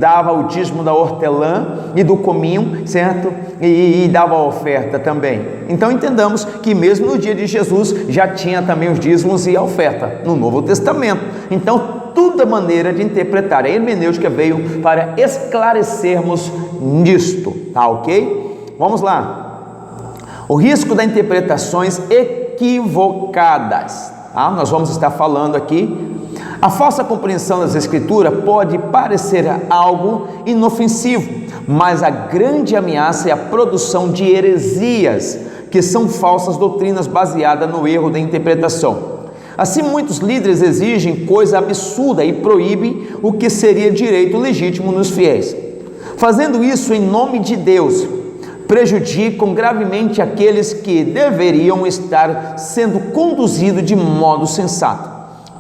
dava o dízimo da hortelã e do cominho, certo? E dava a oferta também. Então entendamos que mesmo no dia de Jesus já tinha também os dízimos e a oferta no Novo Testamento. Então toda maneira de interpretar a hermenêutica veio para esclarecermos nisto, tá ok? Vamos lá. O risco das interpretações equivocadas, tá? Nós vamos estar falando aqui. A falsa compreensão das Escrituras pode parecer algo inofensivo, mas a grande ameaça é a produção de heresias, que são falsas doutrinas baseadas no erro da interpretação. Assim, muitos líderes exigem coisa absurda e proíbem o que seria direito legítimo nos fiéis. Fazendo isso em nome de Deus, prejudicam gravemente aqueles que deveriam estar sendo conduzidos de modo sensato.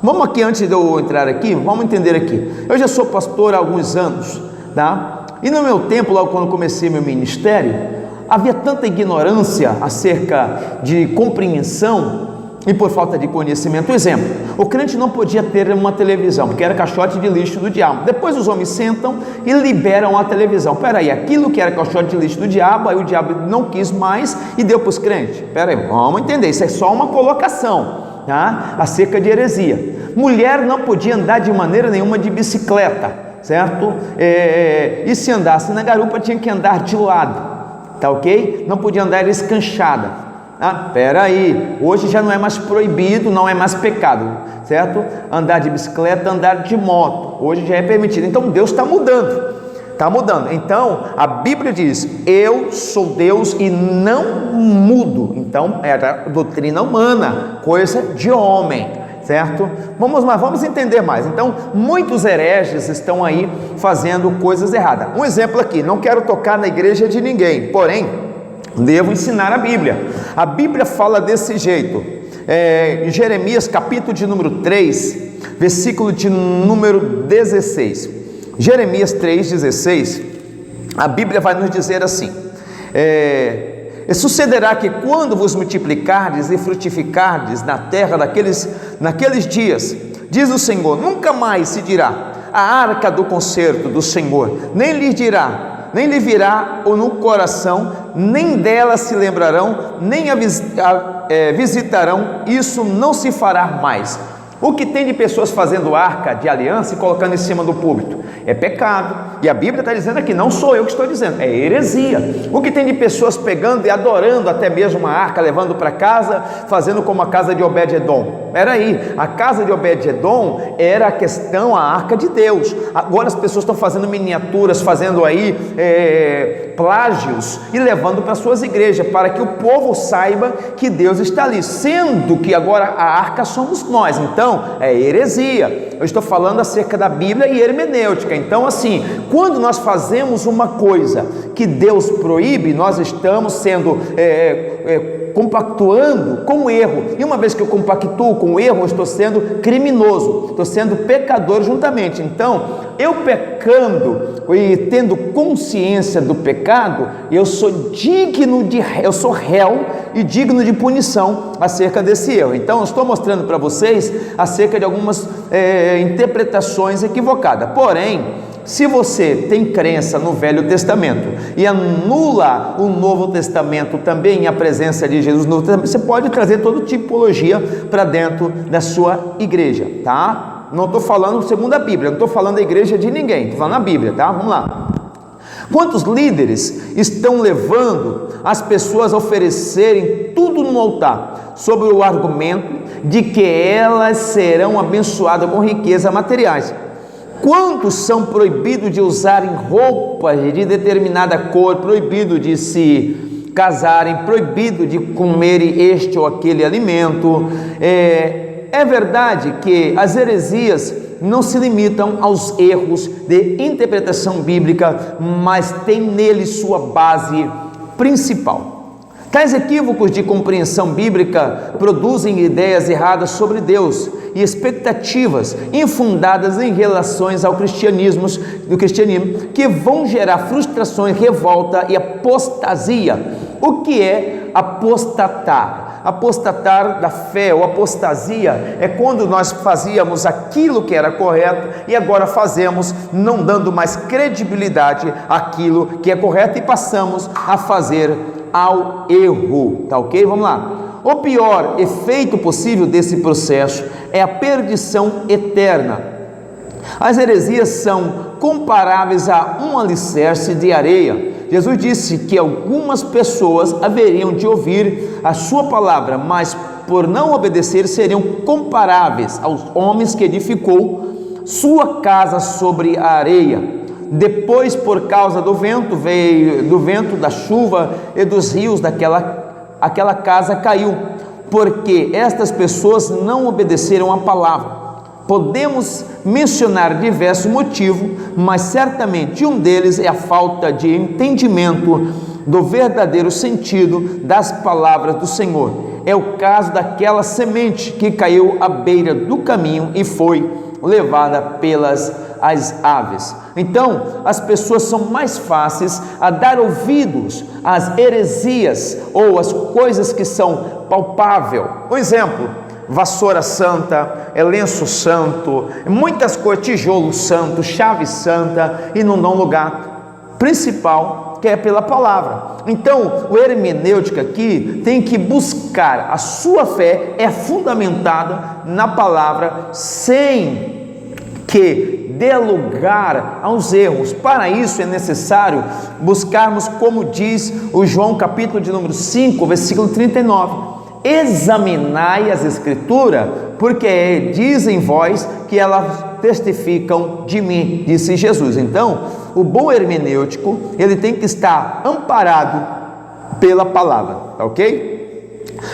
Vamos aqui, antes de eu entrar aqui, vamos entender aqui. Eu já sou pastor há alguns anos, tá? E no meu tempo, logo quando comecei meu ministério, havia tanta ignorância acerca de compreensão e por falta de conhecimento. Exemplo, o crente não podia ter uma televisão, porque era caixote de lixo do diabo. Depois os homens sentam e liberam a televisão. Peraí, aquilo que era caixote de lixo do diabo, aí o diabo não quis mais e deu para os crentes. Peraí, vamos entender, isso é só uma colocação, tá? Acerca de heresia. Mulher não podia andar de maneira nenhuma de bicicleta, certo? E se andasse na garupa tinha que andar de lado, tá ok? Não podia andar escanchada. Peraí, hoje já não é mais proibido, não é mais pecado, certo? Andar de bicicleta, andar de moto, hoje já é permitido. Então Deus está mudando. Está mudando. Então a Bíblia diz: eu sou Deus e não mudo. Então era doutrina humana, coisa de homem, certo? Vamos entender mais. Então muitos hereges estão aí fazendo coisas erradas. Um exemplo aqui, não quero tocar na igreja de ninguém, porém devo ensinar a Bíblia. A Bíblia fala desse jeito, em Jeremias capítulo de número 3, versículo de número 16. Jeremias 3,16, a Bíblia vai nos dizer assim: sucederá que quando vos multiplicardes e frutificardes na terra naqueles dias, diz o Senhor, nunca mais se dirá a arca do concerto do Senhor, nem lhe virá ou no coração, nem dela se lembrarão, nem a visitarão, isso não se fará mais. O que tem de pessoas fazendo arca de aliança e colocando em cima do púlpito é pecado, e a Bíblia está dizendo aqui, não sou eu que estou dizendo, é heresia. O que tem de pessoas pegando e adorando até mesmo uma arca, levando para casa, fazendo como a casa de Obed-edom. Peraí, a casa de Obed-edom era a questão, a arca de Deus. Agora as pessoas estão fazendo miniaturas, fazendo aí plágios e levando para suas igrejas, para que o povo saiba que Deus está ali, sendo que agora a arca somos nós. Então é heresia. Eu estou falando acerca da Bíblia e hermenêutica. Então assim, quando nós fazemos uma coisa que Deus proíbe, nós estamos sendo compactuando com o erro, e uma vez que eu compactuo com o erro, eu estou sendo criminoso, estou sendo pecador juntamente. Então eu pecando e tendo consciência do pecado, eu sou réu e digno de punição acerca desse erro. Então eu estou mostrando para vocês acerca de algumas interpretações equivocadas. Porém, se você tem crença no Velho Testamento e anula o Novo Testamento também, a presença de Jesus no Novo Testamento, você pode trazer toda tipologia para dentro da sua igreja, tá? Não estou falando segundo a Bíblia, não estou falando da igreja de ninguém, estou falando a Bíblia, tá? Vamos lá. Quantos líderes estão levando as pessoas a oferecerem tudo no altar, sobre o argumento de que elas serão abençoadas com riquezas materiais? Quantos são proibidos de usarem roupas de determinada cor, proibido de se casarem, proibido de comerem este ou aquele alimento? É verdade que as heresias não se limitam aos erros de interpretação bíblica, mas tem nele sua base principal. Tais equívocos de compreensão bíblica produzem ideias erradas sobre Deus e expectativas infundadas em relações ao cristianismo, que vão gerar frustrações, revolta e apostasia. O que é apostatar? Apostatar da fé ou apostasia é quando nós fazíamos aquilo que era correto e agora fazemos, não dando mais credibilidade àquilo que é correto e passamos a fazer ao erro, tá ok? Vamos lá. O pior efeito possível desse processo é a perdição eterna. As heresias são comparáveis a um alicerce de areia. Jesus disse que algumas pessoas haveriam de ouvir a sua palavra, mas por não obedecer seriam comparáveis aos homens que edificou sua casa sobre a areia. Depois, por causa do vento, da chuva e dos rios, aquela casa caiu, porque estas pessoas não obedeceram a palavra. Podemos mencionar diversos motivos, mas certamente um deles é a falta de entendimento do verdadeiro sentido das palavras do Senhor. É o caso daquela semente que caiu à beira do caminho e foi levada pelas aves. Então, as pessoas são mais fáceis a dar ouvidos às heresias ou às coisas que são palpáveis. Um exemplo: vassoura santa, lenço santo, muitas coisas, tijolo santo, chave santa, e não dão lugar principal, que é pela palavra. Então, o hermenêutica aqui tem que buscar, a sua fé é fundamentada na palavra, sem que dê lugar aos erros. Para isso é necessário buscarmos, como diz o João capítulo de número 5, versículo 39, examinai as escrituras, porque dizem vós que elas testificam de mim, disse Jesus. Então, o bom hermenêutico, ele tem que estar amparado pela palavra, tá ok?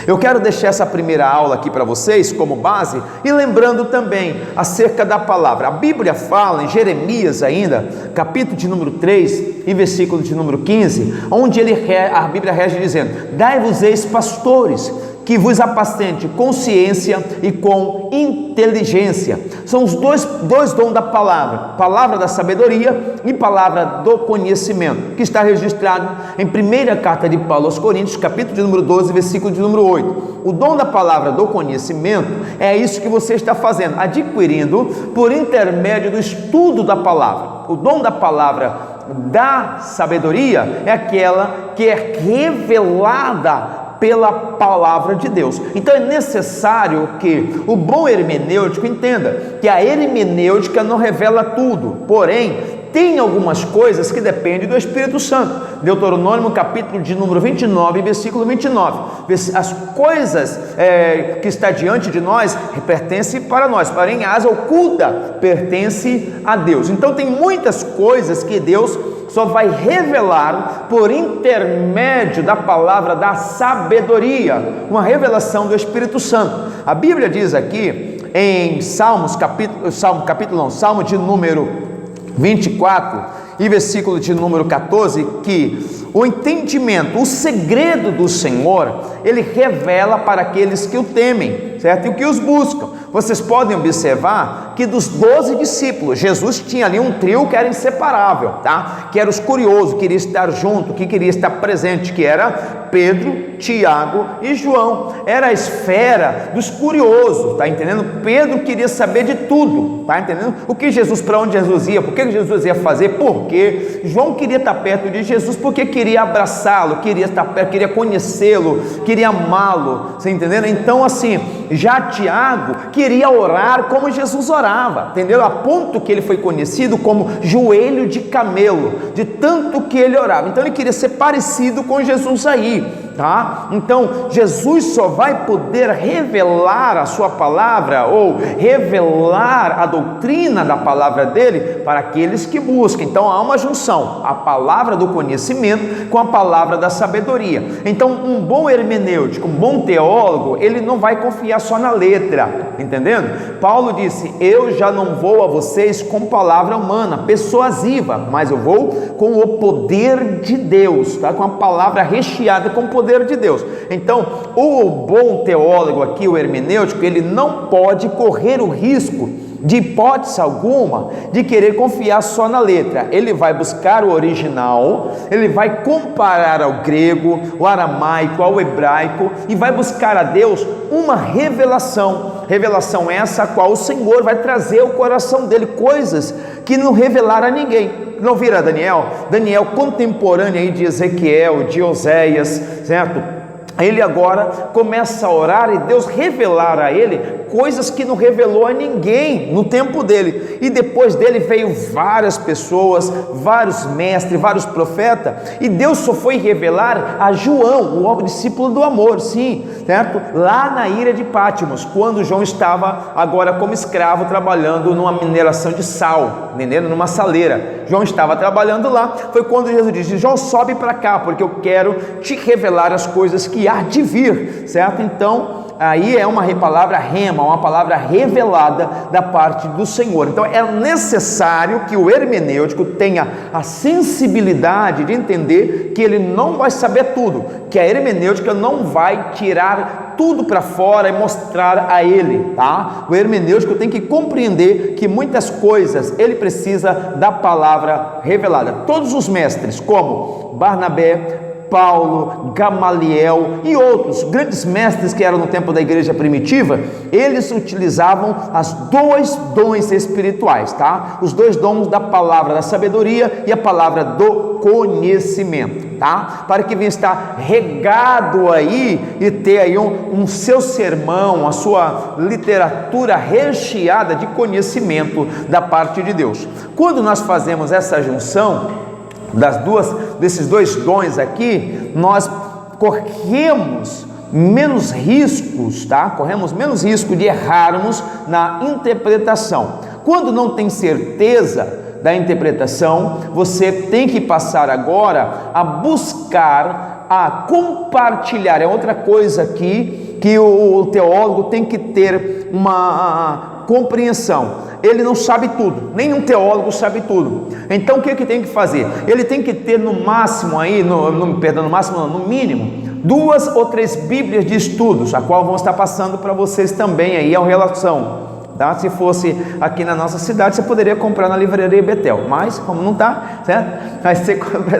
Eu quero deixar essa primeira aula aqui para vocês como base, e lembrando também acerca da palavra. A Bíblia fala em Jeremias ainda, capítulo de número 3 e versículo de número 15, onde a Bíblia rege dizendo: dai-vos-eis pastores, que vos apacente com ciência e com inteligência. São os dois dons da palavra, palavra da sabedoria e palavra do conhecimento, que está registrado em primeira carta de Paulo aos Coríntios, capítulo de número 12, versículo de número 8. O dom da palavra do conhecimento é isso que você está fazendo, adquirindo por intermédio do estudo da palavra. O dom da palavra da sabedoria é aquela que é revelada pela palavra de Deus. Então é necessário que o bom hermenêutico entenda que a hermenêutica não revela tudo, porém tem algumas coisas que dependem do Espírito Santo. Deuteronômio capítulo de número 29, versículo 29. As coisas que está diante de nós pertencem para nós, porém a asa oculta pertence a Deus. Então tem muitas coisas que Deus só vai revelar por intermédio da palavra da sabedoria, uma revelação do Espírito Santo. A Bíblia diz aqui em Salmo de número 24 e versículo de número 14, que o entendimento, o segredo do Senhor, ele revela para aqueles que o temem, certo? E o que os buscam. Vocês podem observar que dos 12 discípulos, Jesus tinha ali um trio que era inseparável, tá? Que era os curiosos, que queria estar junto, que queria estar presente, que era Pedro, Tiago e João. Era a esfera dos curiosos, tá entendendo? Pedro queria saber de tudo, tá entendendo? O que Jesus, para onde Jesus ia, por que Jesus ia fazer, por quê? João queria estar perto de Jesus porque queria abraçá-lo, queria estar perto, queria conhecê-lo, queria amá-lo, você entendendo? Então assim, já Tiago queria orar como Jesus orava, entendeu? A ponto que ele foi conhecido como joelho de camelo, de tanto que ele orava. Então ele queria ser parecido com Jesus aí, tá? Então Jesus só vai poder revelar a sua palavra ou revelar a doutrina da palavra dele para aqueles que buscam. Então há uma junção, a palavra do conhecimento com a palavra da sabedoria. Então um bom hermenêutico, um bom teólogo, ele não vai confiar só na letra, entendendo? Paulo disse: eu já não vou a vocês com palavra humana, persuasiva, mas eu vou com o poder de Deus, tá? Com a palavra recheada com o poder de Deus. Então o bom teólogo aqui, o hermenêutico, ele não pode correr o risco de hipótese alguma, de querer confiar só na letra. Ele vai buscar o original, ele vai comparar ao grego, ao aramaico, ao hebraico, e vai buscar a Deus uma revelação. Revelação essa a qual o Senhor vai trazer ao coração dele coisas que não revelaram a ninguém. Não vira Daniel? Daniel contemporâneo aí de Ezequiel, de Oséias, certo? Ele agora começa a orar e Deus revelar a ele coisas que não revelou a ninguém no tempo dele. E depois dele veio várias pessoas, vários mestres, vários profetas, e Deus só foi revelar a João, o discípulo do amor, sim, certo? Lá na ilha de Patmos, quando João estava agora como escravo trabalhando numa mineração de sal, entendendo? Numa saleira. João estava trabalhando lá, foi quando Jesus disse: João, sobe para cá, porque eu quero te revelar as coisas que há de vir, certo? Então, aí é uma palavra rema, uma palavra revelada da parte do Senhor. Então é necessário que o hermenêutico tenha a sensibilidade de entender que ele não vai saber tudo, que a hermenêutica não vai tirar tudo para fora e mostrar a ele, tá? O hermenêutico tem que compreender que muitas coisas ele precisa da palavra revelada. Todos os mestres, como Barnabé, Paulo, Gamaliel e outros grandes mestres que eram no tempo da igreja primitiva, eles utilizavam os dois dons espirituais, tá? Os dois dons da palavra da sabedoria e a palavra do conhecimento, tá? Para que venha estar regado aí e ter aí um seu sermão, a sua literatura recheada de conhecimento da parte de Deus. Quando nós fazemos essa junção desses dois dons aqui, nós corremos menos riscos, tá? Corremos menos risco de errarmos na interpretação. Quando não tem certeza da interpretação, você tem que passar agora a buscar, a compartilhar. É outra coisa aqui que o teólogo tem que ter uma compreensão. Ele não sabe tudo, nenhum teólogo sabe tudo. Então o que tem que fazer? Ele tem que ter no máximo aí, no mínimo, 2 ou 3 bíblias de estudos, a qual vão estar passando para vocês também aí a relação. Tá? Se fosse aqui na nossa cidade, você poderia comprar na livraria Betel, mas como não está, certo? Aí você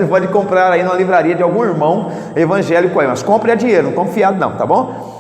pode comprar aí na livraria de algum irmão evangélico aí, mas compre a dinheiro, não compre fiado não, tá bom?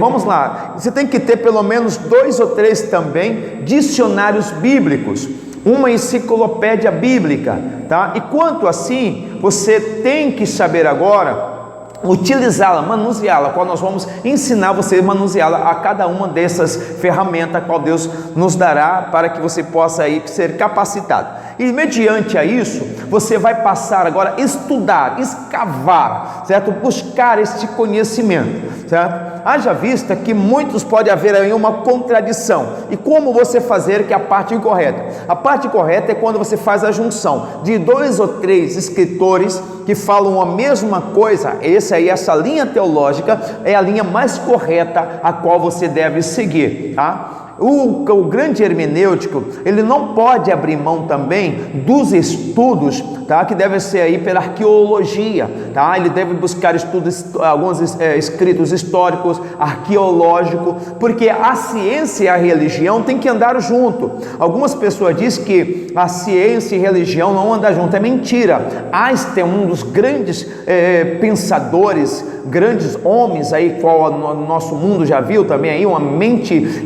Vamos lá, você tem que ter pelo menos 2 ou 3 também dicionários bíblicos, uma enciclopédia bíblica, tá? E quanto assim, você tem que saber agora utilizá-la, manuseá-la, qual nós vamos ensinar você a manuseá-la a cada uma dessas ferramentas, a qual Deus nos dará para que você possa aí ser capacitado. E mediante a isso, você vai passar agora a estudar, escavar, certo? Buscar este conhecimento, certo? Haja vista que muitos pode haver aí uma contradição. E como você fazer que é a parte correta? A parte correta é quando você faz a junção de 2 ou 3 escritores que falam a mesma coisa. Essa linha teológica é a linha mais correta a qual você deve seguir, tá? O grande hermenêutico, ele não pode abrir mão também dos estudos, tá? Que devem ser aí pela arqueologia, tá? Ele deve buscar estudos, alguns escritos históricos, arqueológicos, porque a ciência e a religião tem que andar junto. Algumas pessoas dizem que a ciência e a religião não andam junto, é mentira. Einstein, um dos grandes pensadores, grandes homens aí, qual o nosso mundo já viu também aí, uma mente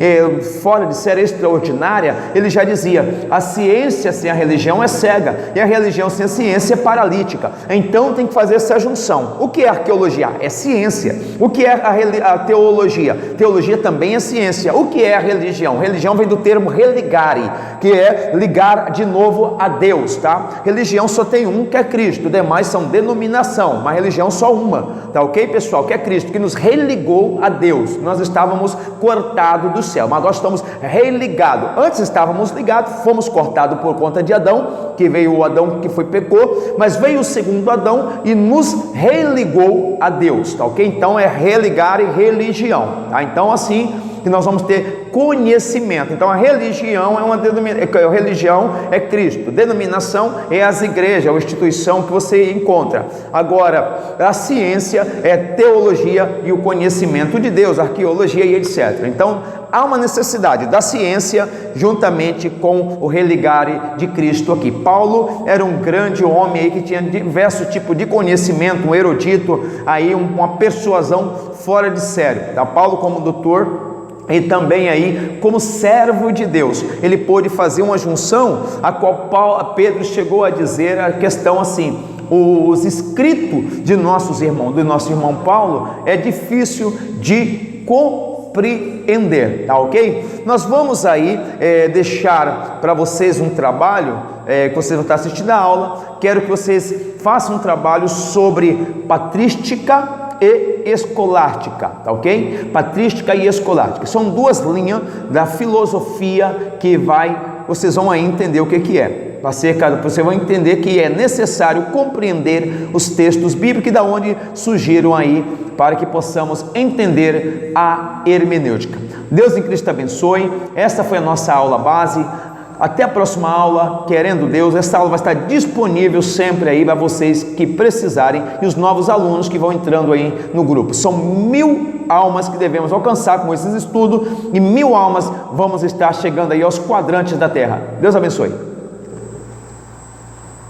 fora de série extraordinária, ele já dizia: a ciência sem a religião é cega, e a religião sem a ciência é paralítica. Então tem que fazer essa junção. O que é arqueologia? É ciência. O que é a teologia? Teologia também é ciência. O que é a religião? Religião vem do termo religare, que é ligar de novo a Deus, tá? Religião só tem um, que é Cristo, os demais são denominação, mas religião só uma, tá ok, pessoal? Que é Cristo, que nos religou a Deus. Nós estávamos cortados do céu, mas nós estamos religados. Antes estávamos ligados, fomos cortados por conta de Adão, que veio o Adão que pecou, mas veio o segundo Adão e nos religou a Deus, tá ok? Então é religar e religião, tá? Então assim que nós vamos ter conhecimento. Então a religião é a religião é Cristo, denominação é as igrejas, a instituição que você encontra. Agora a ciência é teologia e o conhecimento de Deus, arqueologia e etc. Então há uma necessidade da ciência juntamente com o religare de Cristo aqui. Paulo era um grande homem aí que tinha diversos tipos de conhecimento, um erudito, aí uma persuasão fora de sério. Tá? Paulo como doutor e também aí como servo de Deus, ele pôde fazer uma junção a qual Pedro chegou a dizer a questão assim: os escritos de nossos irmãos, do nosso irmão Paulo, é difícil de compreender, tá ok? Nós vamos aí deixar para vocês um trabalho, que vocês vão estar assistindo a aula. Quero que vocês façam um trabalho sobre patrística e escolástica, tá ok? Patrística e escolástica são duas linhas da filosofia que vocês vão aí entender o que é. Vocês vão entender que é necessário compreender os textos bíblicos e da onde surgiram aí, para que possamos entender a hermenêutica. Deus em Cristo abençoe. Esta foi a nossa aula base. Até a próxima aula, querendo Deus. Esta aula vai estar disponível sempre aí para vocês que precisarem e os novos alunos que vão entrando aí no grupo. São 1000 almas que devemos alcançar com esses estudos, e 1000 almas vamos estar chegando aí aos quadrantes da terra. Deus abençoe.